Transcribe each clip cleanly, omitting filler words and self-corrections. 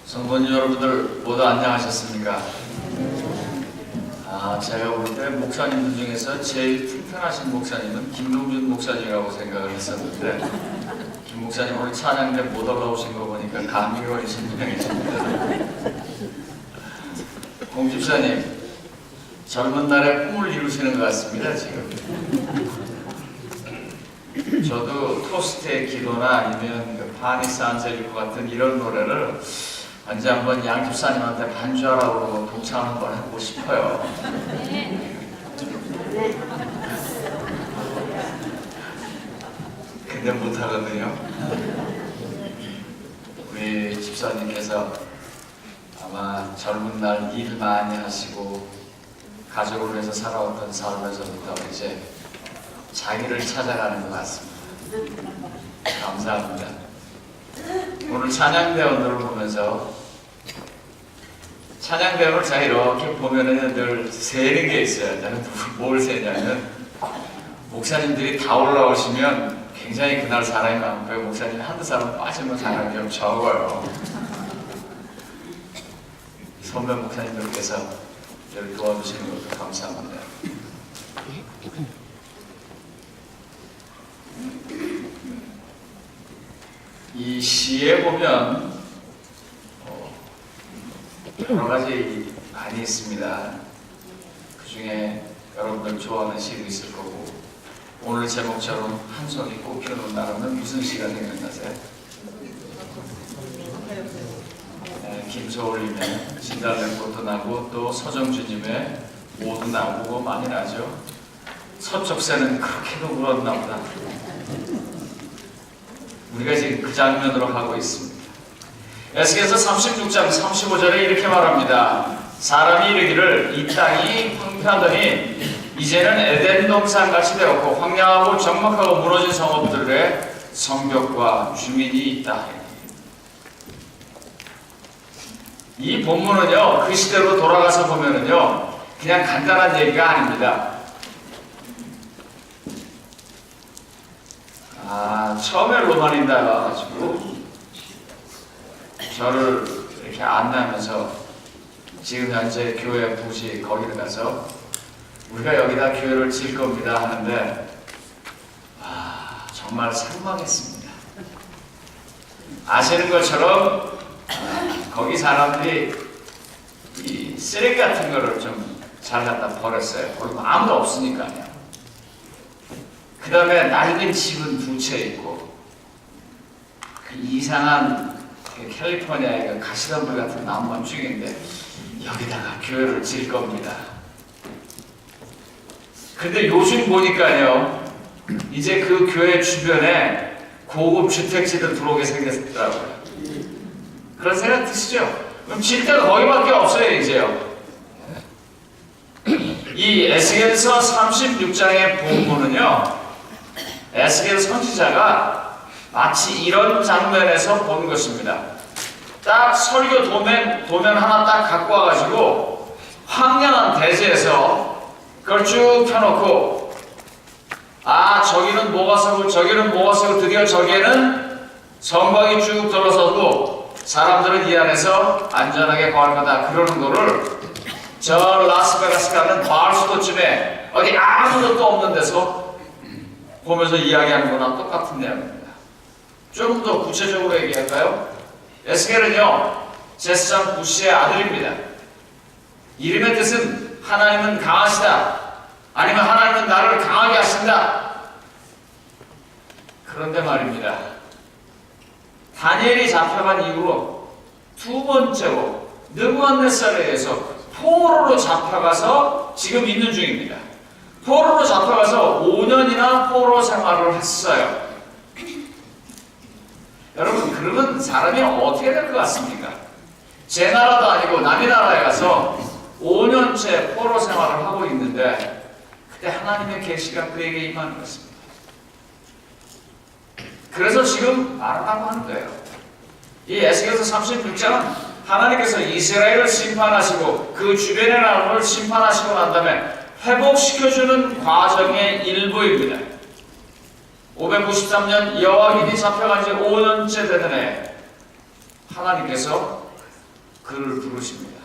성도님 여러분들 모두 안녕하셨습니까? 제가 볼 때 목사님들 중에서 제일 튼튼하신 목사님은 김동준 목사님이라고 생각을 했었는데 김 목사님 오늘 찬양대 못 올라오신 거 보니까 감기 걸리신 분이십니다. 공 집사님 젊은 날에 꿈을 이루시는 것 같습니다. 지금 저도 토스트의 기도나 아니면 그 파니스 안젤리코 같은 이런 노래를 언제 한번 양 집사님한테 반주하라고 동참 한번 해보고 싶어요. 근데 못하거든요. 우리 집사님께서 아마 젊은 날 일 많이 하시고 가족을 위해서 살아왔던 삶에서부터 이제 자기를 찾아가는 것 같습니다. 감사합니다. 오늘 찬양대원들을 보면서 찬양대원을 제가 이렇게 보면은 늘 세는 게 있어요. 나는 뭘 세냐면 목사님들이 다 올라오시면 굉장히 그날 사람이 많고요. 목사님 한두 사람 빠지면 사람이 좀 적어요. 선배 목사님들께서 늘 도와주시는 것도 감사합니다. 이 시에 보면 여러 가지 많이 있습니다. 그 중에 여러분들 좋아하는 시도 있을 거고, 오늘 제목처럼 한 송이 꽃피우는 나라는 무슨 시가 생각나세요? 김소월님의 진달래꽃도 나고 또 서정주님의 모두 나오고 많이 나죠. 서쪽새는 그렇게도 울었나 보다. 우리가 지금 그 장면으로 하고 있습니다. 에스겔서 36장 35절에 이렇게 말합니다. 사람이 이르기를 이 땅이 황폐하더니 이제는 에덴 동산같이 되었고 황량하고 적막하고 무너진 성읍들에 성벽과 주민이 있다. 이 본문은요, 그 시대로 돌아가서 보면은요, 그냥 간단한 얘기가 아닙니다. 처음에 로마린다에 와가지고 저를 이렇게 안내하면서 지금 현재 교회 부지 거기를 가서 우리가 여기다 교회를 지을 겁니다 하는데 정말 상망했습니다. 아시는 것처럼 거기 사람들이 이 쓰레기 같은 거를 좀 잘 갖다 버렸어요. 거기 아무도 없으니까요. 그 다음에 낡은 집은 두 채 있고 그 이상한 그 캘리포니아의 그 가시덤불 같은 나무 함축인데 여기다가 교회를 지을 겁니다. 근데 요즘 보니까요, 이제 그 교회 주변에 고급 주택지들 들어오게 생겼더라고요. 그런 생각 드시죠? 그럼 질 데가 거기밖에 없어요, 이제요. 이 에스겔서 36장의 본문은요, 에스겔 선지자가 마치 이런 장면에서 본 것입니다. 딱 설교 도면 하나 딱 갖고 와가지고 황량한 대지에서 그걸 쭉 펴놓고 저기는 뭐가 서고 저기는 뭐가 서고 드디어 저기에는 성곽이 쭉 들어서고 사람들은 이 안에서 안전하게 거할 거다 그러는 거를 저 라스베가스 가는 바알수도쯤에 어디 아무것도 없는 데서 보면서 이야기하는 거랑 똑같은 내용입니다. 좀 더 구체적으로 얘기할까요? 에스겔은요, 제사장 부시의 아들입니다. 이름의 뜻은 하나님은 강하시다, 아니면 하나님은 나를 강하게 하신다. 그런데 말입니다, 다니엘이 잡혀간 이후로 두 번째로 느부갓네살에 의해서 포로로 잡혀가서 지금 있는 중입니다. 포로로 잡혀가서 5년이나 포로 생활을 했어요. 여러분, 그러면 사람이 어떻게 될 것 같습니까? 제 나라도 아니고 남의 나라에 가서 5년째 포로 생활을 하고 있는데 그때 하나님의 계시가 그에게 임하는 것입니다. 그래서 지금 말하라고 하는 거예요. 이 에스겔서 36장은 하나님께서 이스라엘을 심판하시고 그 주변의 나라를 심판하시고 난 다음에 회복시켜주는 과정의 일부입니다. 593년 여호와긴이 잡혀간 지 5년째 되던 해 하나님께서 그를 부르십니다.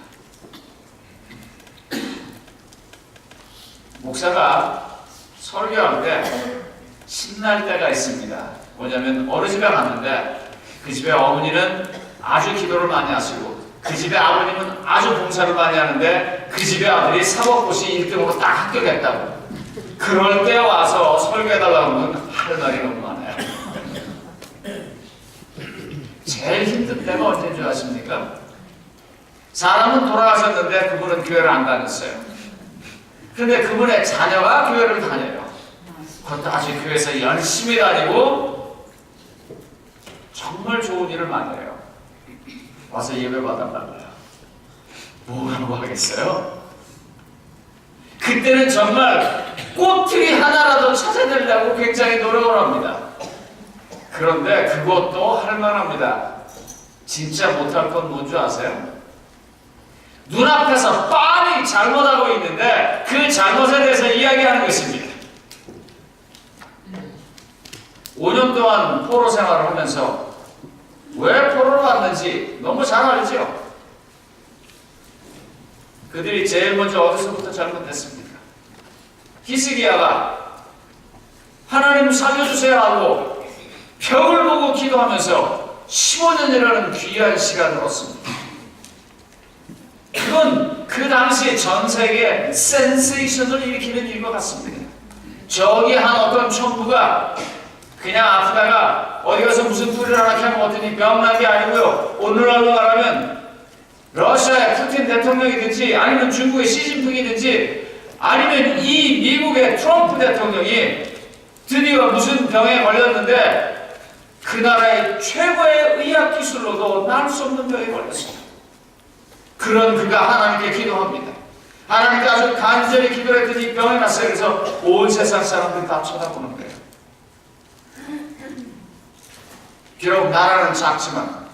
목사가 설교할 때 신날 때가 있습니다. 뭐냐면 어느 집에 갔는데 그 집에 어머니는 아주 기도를 많이 하시고 그 집에 아버님은 아주 봉사를 많이 하는데 그 집에 아들이 사법고시 1등으로 딱 합격했다고. 그럴 때 와서 설교해달라고 하면 할 말이 너무 많아요. 제일 힘든 때가 언제인 줄 아십니까? 사람은 돌아가셨는데 그분은 교회를 안 다녔어요. 근데 그분의 자녀가 교회를 다녀요. 그것도 아주 교회에서 열심히 다니고 정말 좋은 일을 많이 해요. 와서 예배 받아달라요. 뭐라고 하겠어요? 그때는 정말 꼬투리 하나라도 찾아내려고 굉장히 노력을 합니다. 그런데 그것도 할만합니다. 진짜 못할 건 뭔지 아세요? 눈앞에서 빤히 잘못하고 있는데 그 잘못에 대해서 이야기하는 것입니다. 5년 동안 포로 생활을 하면서 왜 포로를 왔는지 너무 잘 알죠? 그들이 제일 먼저 어디서부터 잘못했습니까? 히스기야가 하나님 살려주세요 하고 벽을 보고 기도하면서 15년이라는 귀한 시간을 얻습니다. 그건 그 당시에 전 세계에 센세이션을 일으키는 일과 같습니다. 저기 한 어떤 총부가 그냥 아프다가 어디 가서 무슨 뿌리를 하나 캐면 어떠니 병난 게 아니고요. 오늘날로 말하면 러시아의 푸틴 대통령이든지 아니면 중국의 시진핑이든지 아니면 이 미국의 트럼프 대통령이 드디어 무슨 병에 걸렸는데 그 나라의 최고의 의학 기술로도 날 수 없는 병에 걸렸습니다. 그런 그가 하나님께 기도합니다. 하나님께 아주 간절히 기도했더니 병에 났어요. 그래서 온 세상 사람들이 다 쳐다보는 거예요. 비록 나라는 작지만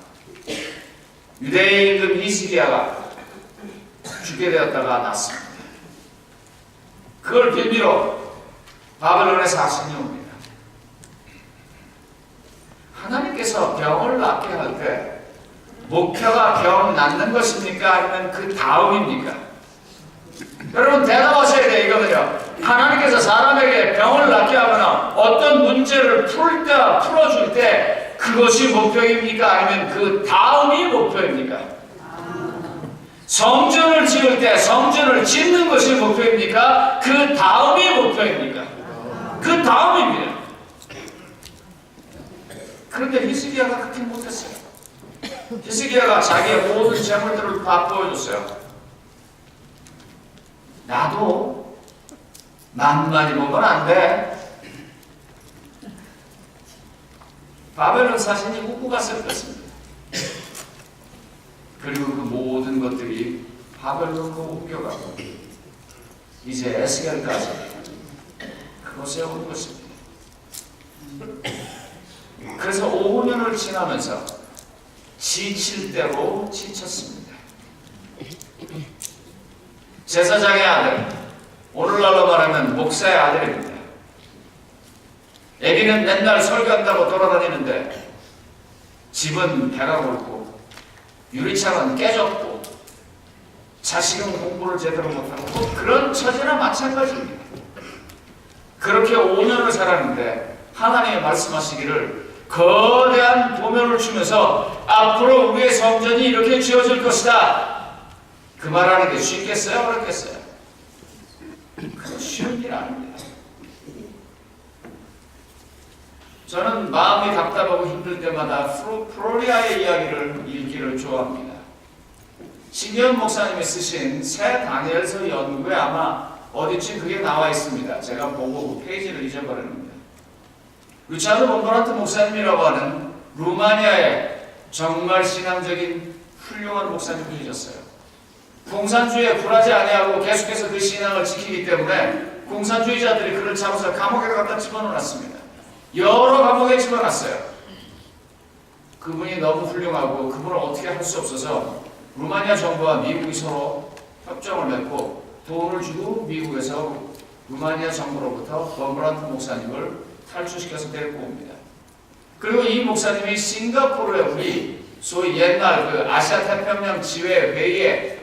유대인 임금 히스기야가 죽게 되었다가 났습니다. 그걸 빌미로 바벨론의 사신이 옵니다. 하나님께서 병을 낫게 할 때 목표가 병 낫는 것입니까? 아니면 그 다음입니까? 여러분 대답하셔야 돼요. 이거는요. 하나님께서 사람에게 병을 낫게 하거나 어떤 문제를 풀어줄 때 그것이 목표입니까? 아니면 그 다음이 목표입니까? 성전을 지을 때 성전을 짓는 것이 목표입니까? 그 다음이 목표입니까? 그 다음입니다. 그런데 히스기야가 그렇게 못했어요. 히스기야가 자기의 모든 재물들을 다 보여줬어요. 나도 만만히 보면 안 돼. 바벨론 사신이 웃고 갔을 것입니다. 그리고 그 모든 것들이 바벨론으로 옮겨가고 이제 에스겔까지 그곳에 온 것입니다. 그래서 5년을 지나면서 지칠 대로 지쳤습니다. 제사장의 아들, 오늘날로 말하면 목사의 아들입니다. 애기는 맨날 설교한다고 돌아다니는데 집은 배가 고프고 유리창은 깨졌고 자식은 공부를 제대로 못하고 그런 처지나 마찬가지입니다. 그렇게 5년을 살았는데 하나님이 말씀하시기를 거대한 도면을 주면서 앞으로 우리의 성전이 이렇게 지어질 것이다. 그 말하는 게 쉽겠어요? 어렵겠어요? 그건 쉬운 일 아닙니다. 저는 마음이 답답하고 힘들 때마다 프로리아의 이야기를 읽기를 좋아합니다. 신기현 목사님이 쓰신 새 다니엘서 연구에 아마 어디쯤 그게 나와 있습니다. 제가 보고 페이지를 잊어버렸는데 루차르 본버란트 목사님이라고 하는 루마니아의 정말 신앙적인 훌륭한 목사님이셨어요. 공산주의에 굴하지 아니하고 계속해서 그 신앙을 지키기 때문에 공산주의자들이 그를 잡아서 감옥에 갖다 집어넣었습니다. 여러 감옥에 집어넣었어요. 그분이 너무 훌륭하고 그분을 어떻게 할 수 없어서 루마니아 정부와 미국이 서로 협정을 맺고 돈을 주고 미국에서 루마니아 정부로부터 본버란트 목사님을 탈출시켜서 데리고 옵니다. 그리고 이 목사님이 싱가포르에 우리 소위 옛날 그 아시아 태평양 지회 회의에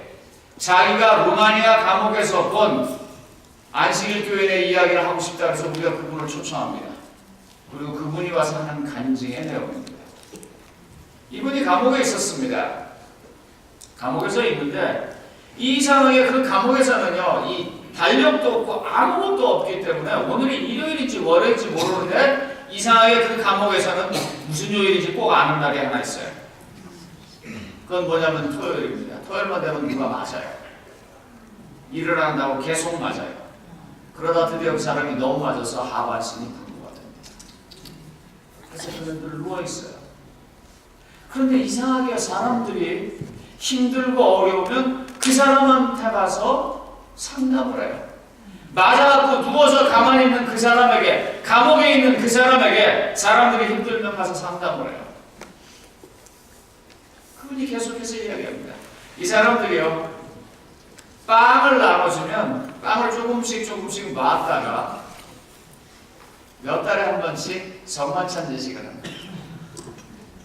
자기가 루마니아 감옥에서 본 안식일 교인의 이야기를 하고 싶다 해서 우리가 그분을 초청합니다. 그리고 그분이 와서 하는 간증의 내용입니다. 이분이 감옥에 있었습니다. 감옥에서 있는데 이상하게 그 감옥에서는요, 이 달력도 없고 아무것도 없기 때문에 오늘이 일요일인지 월요일인지 모르는데 이상하게 그 감옥에서는 무슨 요일인지 꼭 아는 날이 하나 있어요. 그건 뭐냐면 토요일입니다. 토요일만 되면 누가 맞아요. 일을 한다고 계속 맞아요. 그러다 드디어 그 사람이 너무 맞아서 하반신이 불구가 됩니다. 그래서 그분들 누워있어요. 그런데 이상하게 사람들이 힘들고 어려우면 그 사람한테 가서 상담을 해요. 맞아갖고 누워서 가만히 있는 그 사람에게, 감옥에 있는 그 사람에게 사람들이 힘들면 가서 상담을 해요. 그분이 계속해서 이야기합니다. 이 사람들이요, 빵을 나눠주면 빵을 조금씩 모았다가 몇 달에 한 번씩 성만찬 예식을 합니다.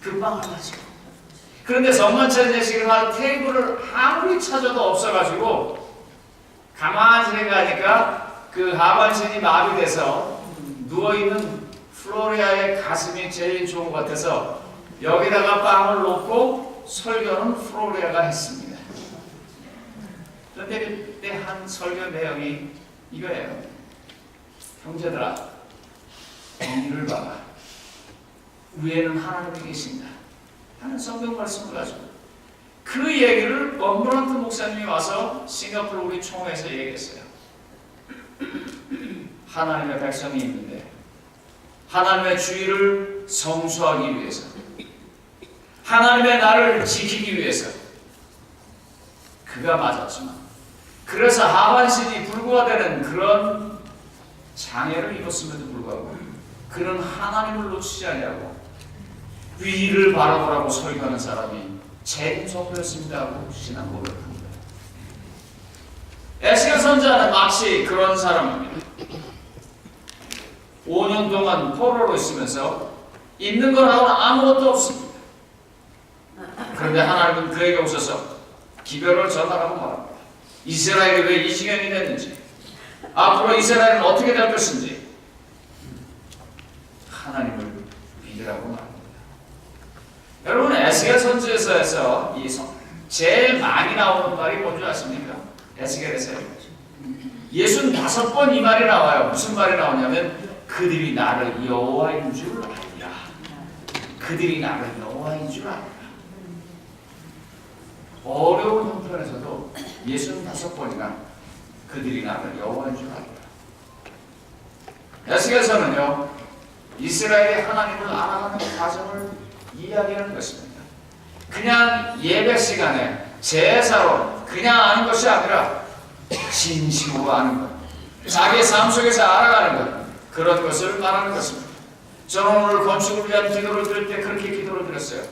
그 빵을 가지고. 그런데 성만찬 예식을 할 테이블을 아무리 찾아도 없어가지고 가만히 생각하니까 그 하반신이 마비돼서 누워있는 플로리아의 가슴이 제일 좋은 것 같아서 여기다가 빵을 놓고 설교는 플로리아가 했습니다. 그런데 그때 한 설교 내용이 이거예요. 형제들아, 정의를 봐라. 위에는 하나님이 계신다 하는 성경 말씀을 가지고 그 얘기를 범브런트 목사님이 와서 싱가포르 우리 총회에서 얘기했어요. 하나님의 백성이 있는데 하나님의 주의를 성수하기 위해서, 하나님의 나를 지키기 위해서 그가 맞았지만, 그래서 하반신이 불구가 되는 그런 장애를 입었음에도 불구하고 그는 하나님을 놓치지 않냐고 위를 바라보라고 설교하는 사람이 제일 선배였습니다 하고 신앙 고백합니다. 에스겔 선지자는 마치 그런 사람입니다. 5년 동안 포로로 있으면서 있는 거라고는 아무것도 없습니다. 그런데 하나님은 그에게 오셔서 기별을 전하라고 말합니다. 이스라엘이 왜 이 지경이 됐는지, 앞으로 이스라엘은 어떻게 될 것인지 하나님을 믿으라고 말합니다. 여러분, 에스겔 선지에서 제일 많이 나오는 말이 뭔지 아십니까? 에스겔에서요. 65번 이 말이 나와요. 무슨 말이 나오냐면 그들이 나를 여호와인 줄 알리라. 그들이 나를 여호와인 줄 알리라. 어려운 형편에서도 65번이나 그들이 나를 여호와인 줄 알리라. 에스겔서는요, 이스라엘이 하나님을 알아가는 과정을 이야기하는 것입니다. 그냥 예배 시간에 제사로 그냥 아는 것이 아니라 진심으로 아는 것, 자기의 삶 속에서 알아가는 것, 그런 것을 말하는 것입니다. 저는 오늘 건축을 위한 기도를 드릴 때 그렇게 기도를 드렸어요.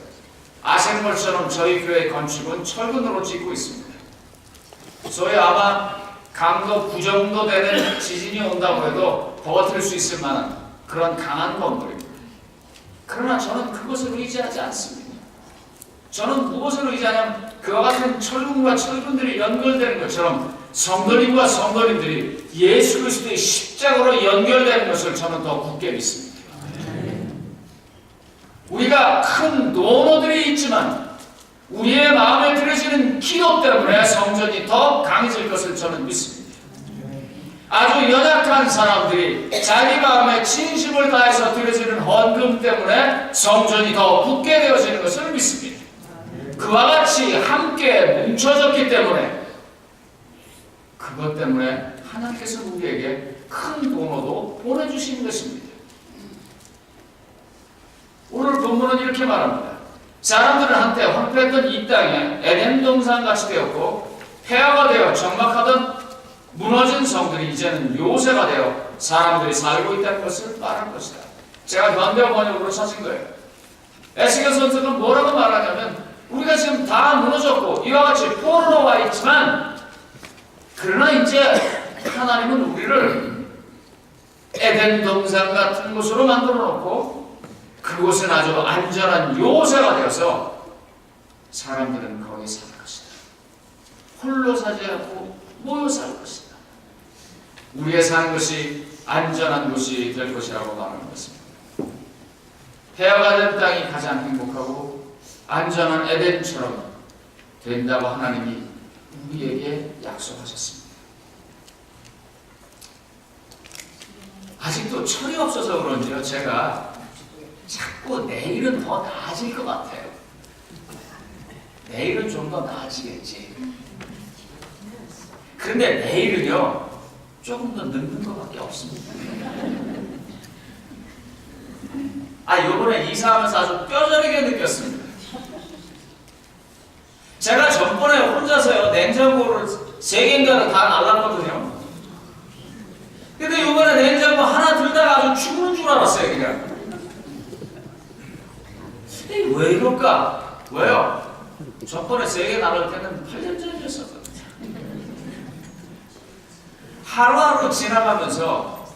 아시는 것처럼 저희 교회 건축은 철근으로 짓고 있습니다. 소위 아마 강도 9 정도 되는 지진이 온다고 해도 버틸 수 있을 만한 그런 강한 건물입니다. 그러나 저는 그것을 의지하지 않습니다. 저는 무엇을 의지하냐면 그와 같은 철근과 철근들이 연결되는 것처럼 성도님과 성도님들이 예수 그리스도의 십자가로 연결되는 것을 저는 더 굳게 믿습니다. 우리가 큰 논어들이 있지만 우리의 마음에 들어지는 기도 때문에 성전이 더 강해질 것을 저는 믿습니다. 아주 연약한 사람들이 자기 마음에 진심을 다해서 드려지는 헌금 때문에 성전이 더 굳게 되어지는 것을 믿습니다. 그와 같이 함께 뭉쳐졌기 때문에, 그것 때문에 하나님께서 우리에게 큰 돈어도 보내주신 것입니다. 오늘 본문은 이렇게 말합니다. 사람들은 한때 황폐했던 이 땅에 에덴 동산같이 되었고 폐허가 되어 적막하던 무너진 성들이 이제는 요새가 되어 사람들이 살고 있다는 것을 말할 것이다. 제가 현대 번역으로 찾은 거예요. 에스겔 선지자는 뭐라고 말하냐면 우리가 지금 다 무너졌고 이와 같이 포로로 와 있지만, 그러나 이제 하나님은 우리를 에덴 동산 같은 곳으로 만들어 놓고 그곳은 아주 안전한 요새가 되어서 사람들은 거기 살 것이다. 홀로 사지 않고 모여 살 것이다. 우리의 사는 것이 안전한 곳이 될 것이라고 말하는 것입니다. 폐허가 된 땅이 가장 행복하고 안전한 에덴처럼 된다고 하나님이 우리에게 약속하셨습니다. 아직도 철이 없어서 그런지요, 제가 자꾸 내일은 더 나아질 것 같아요. 내일은 좀 더 나아지겠지. 그런데 내일은요, 조금 더 늙는 것밖에 없습니다. 요번에 이사하면서 아주 뼈저리게 느꼈습니다. 제가 전번에 혼자서요, 냉장고를 3개인가를 다 날랐거든요. 근데 요번에 냉장고 하나 들다가 아주 죽는 줄 알았어요, 그냥. 왜 이럴까? 왜요? 전번에 3개 나를 때는 8년 전이었었거든요. 하루하루 지나가면서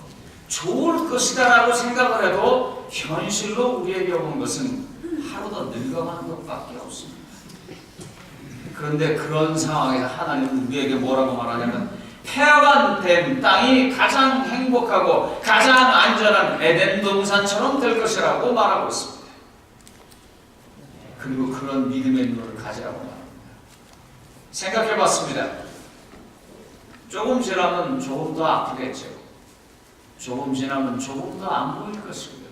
좋을 것이다라고 생각을 해도 현실로 우리에게 오는 것은 하루 더 늙어가는 것밖에 없습니다. 그런데 그런 상황에서 하나님은 우리에게 뭐라고 말하냐면 폐허가 된 땅이 가장 행복하고 가장 안전한 에덴 동산처럼 될 것이라고 말하고 있습니다. 그리고 그런 믿음의 눈을 가지라고 말합니다. 생각해 봤습니다. 조금 지나면 조금 더 아프겠죠. 조금 지나면 조금 더 안 보일 것이고요.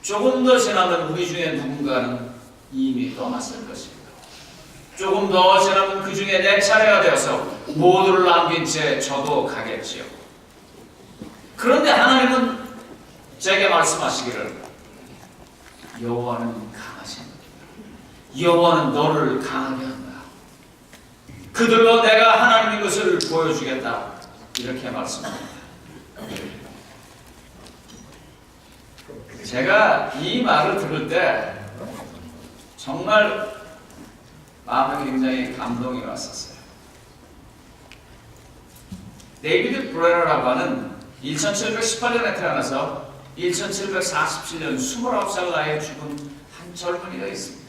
조금 더 지나면 우리 중에 누군가는 이미 떠났을 것이고요. 조금 더 지나면 그 중에 내 차례가 되어서 모두를 남긴 채 저도 가겠지요. 그런데 하나님은 제게 말씀하시기를 여호와는 강하신 분이다. 여호와는 너를 강하게 한다. 그들로 내가 하나님인 것을 보여주겠다. 이렇게 말씀합니다. 제가 이 말을 들을 때 정말 마음에 굉장히 감동이 왔었어요. 데이비드 브레너라고 하는 1718년에 태어나서 1747년 29살 나이에 죽은 한 젊은이가 있습니다.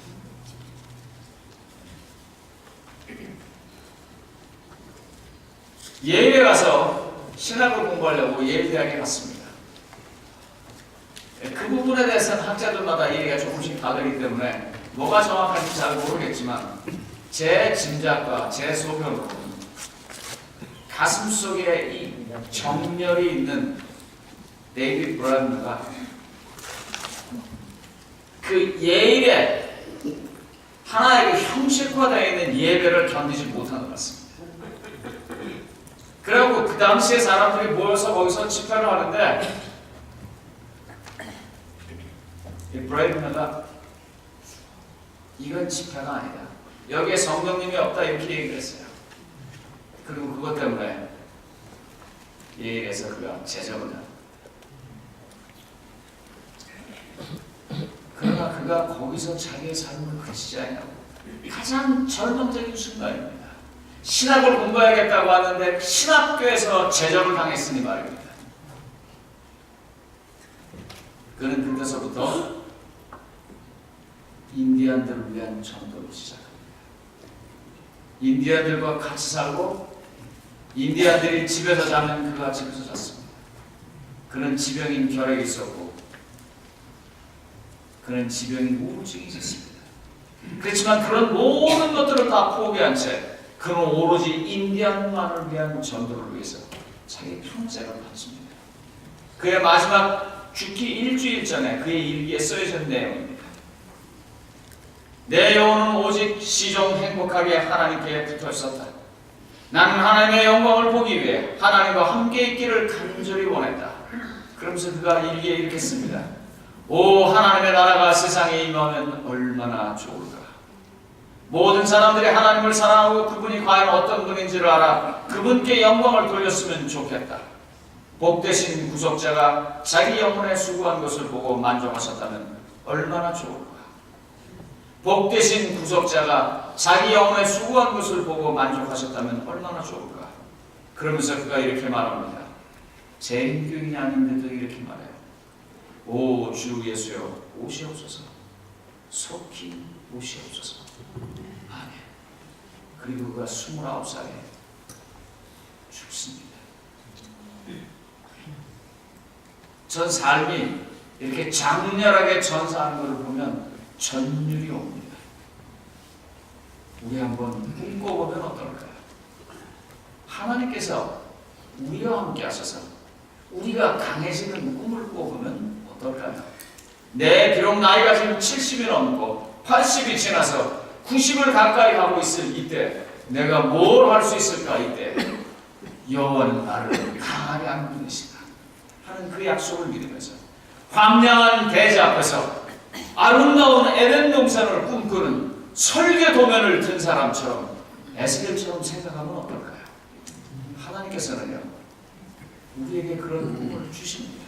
예일에 가서 신학을 공부하려고 예일대학에 갔습니다. 그 부분에 대해서는 학자들마다 얘기가 조금씩 다르기 때문에 뭐가 정확한지 잘 모르겠지만 제 짐작과 제 소견으로는 가슴속에 이 정열이 있는 데이비드 브레너가 그 예일에 하나의 그 형식화되어 있는 예배를 견디지 못하는 것 같습니다. 그리고 그 당시에 사람들이 모여서 거기서 집회를 하는데 이 브레너가 이건 집회가 아니다. 여기에 성령님이 없다 이렇게 얘기를 했어요. 그리고 그것 때문에 예일에서 그가 제적을 합니다. 그러나 그가 거기서 자기의 삶을 그치지 않냐고 가장 절망적인 순간입니다. 신학을 공부해야겠다고 하는데 신학교에서 제적을 당했으니 말입니다. 그는 그때서부터 인디안들을 위한 전도를 시작합니다. 인디안들과 같이 살고 인디안들이 집에서 자면 그가 집에서 잤습니다. 그는 지병인 결핵이 있었고 그는 지병인 우울증이 있었습니다. 그렇지만 그런 모든 것들을 다 포기한 채 그는 오로지 인디안만을 위한 전도를 위해서 자기 평생을 바칩니다. 그의 마지막 죽기 일주일 전에 그의 일기에 써있는 내용입니다. 내 영혼은 오직 시종 행복하게 하나님께 붙어 있었다. 나는 하나님의 영광을 보기 위해 하나님과 함께 있기를 간절히 원했다. 그러면서 그가 일기에 이렇게 씁니다. 오 하나님의 나라가 세상에 임하면 얼마나 좋을까. 모든 사람들이 하나님을 사랑하고 그분이 과연 어떤 분인지를 알아 그분께 영광을 돌렸으면 좋겠다. 복되신 구속자가 자기 영혼에 수고한 것을 보고 만족하셨다면 얼마나 좋을까. 복되신 구속자가 자기 영혼에 수고한 것을 보고 만족하셨다면 얼마나 좋을까. 그러면서 그가 이렇게 말합니다. 제 인격이 아닌데도 이렇게 말해요. 오 주 예수여 오시옵소서. 속히 오시옵소서. 아멘. 그리고 그가 29살에 죽습니다. 전 삶이 이렇게 장렬하게 전사하는 것을 보면 전율이 옵니다. 우리 한번 꿈꿔보면 어떨까요? 하나님께서 우리와 함께 하셔서 우리가 강해지는 꿈을 꿔보면 어떨까요? 비록 나이가 지금 70이 넘고 80이 지나서 90을 가까이 가고 있을 이때 내가 뭘 할 수 있을까? 이때 여호와는 나를 강하게 하는 분이시다 하는 그 약속을 믿으면서 황량한 대지 앞에서 아름다운 에덴 동산을 꿈꾸는 설계 도면을 든 사람처럼 에스겔처럼 생각하면 어떨까요? 하나님께서는요 우리에게 그런 꿈을 주십니다.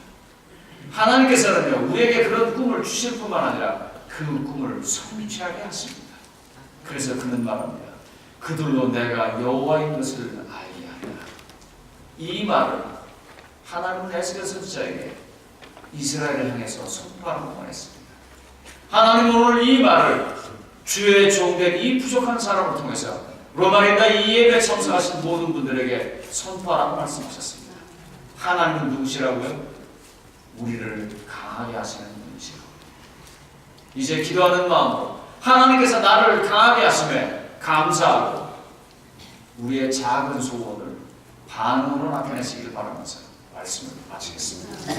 하나님께서는요 우리에게 그런 꿈을 주실 뿐만 아니라 그 꿈을 성취하게 하십니다. 그래서 그는 말합니다. 그들로 내가 여호와인 것을 알게 하리라. 이 말을 하나님은 에스겔 선지자에게 이스라엘을 향해서 선포하라고 말했습니다. 하나님은 오늘 이 말을 주의 종된 이 부족한 사람을 통해서 로마린다 이 예배에 참석하신 모든 분들에게 선포하라고 말씀하셨습니다. 하나님은 누구시라고요? 우리를 강하게 하시는 분이시고 이제 기도하는 마음으로 하나님께서 나를 강하게 하심에 감사하고 우리의 작은 소원을 반응으로 나타내시길 바라면서 말씀을 마치겠습니다.